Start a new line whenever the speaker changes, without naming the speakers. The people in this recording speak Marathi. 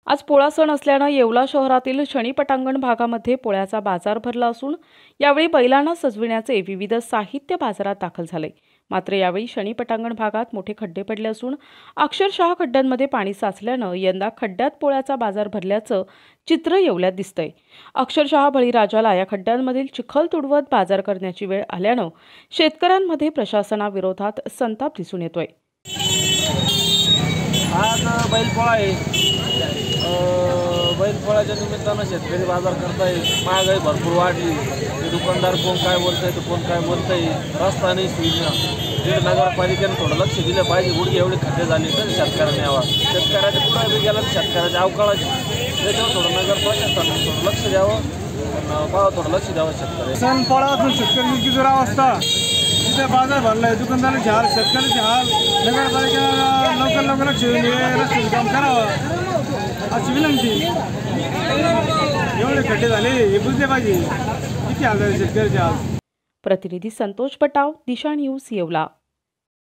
आज पोळा सण असल्याने येवला शहरातील शनी पटांगण भागामध्ये पोळ्याचा बाजार भरला असून यावेळी बैलांना सजविण्याचे विविध साहित्य बाजारात दाखल झाले। मात्र यावेळी शनी पटांगण भागात मोठे खड्डे पडले असून अक्षरशः खड्ड्यांमध्ये पाणी साचल्याने यंदा खड्ड्यात पोळ्याचा बाजार भरल्याचं चित्र येवल्यात दिसतंय। अक्षरशः बळीराजाला या खड्ड्यांमधील चिखल तुडवत बाजार करण्याची वेळ आल्याने शेतकऱ्यांमध्ये प्रशासनाविरोधात संताप दिसून येतोय।
आज बैलपोळा आहे। बैलपोळ्याच्या निमित्तानं शेतकरी बाजार करताय। महागाई भरपूर वाढली। दुकानदार कोण काय बोलतंय तर कोण काय बोलतंय। रस्ता नाही, सुविधा नगरपालिकेने थोडं लक्ष दिलं पाहिजे। गुडघे एवढे खड्डे झाले तर शेतकऱ्यांनी यावा। शेतकऱ्याच्या कुठं बी गेला तर शेतकऱ्याच्या अवकाळाची त्याच्यावर थोडं नगर प्रशासनाने थोडं लक्ष द्यावं। पाहा थोडं लक्ष द्यावं शेतकरी।
सण पोळा असून शेतकऱ्यांची दुरावस्था, तिथे बाजार भरलाय, दुकानदारांचे हाल, शेतकऱ्यांचे हाल। नगरपालिकेला लवकर लक्ष देऊन हे रस्त्याचं काम करावं अशी विनंती। एवढे खड्डे झाले हे बुजले पाहिजे। किती हाल झाले शेतकऱ्याचे हाल।
प्रतिनिधी संतोष पटाव, दिशा न्यूज, येवला।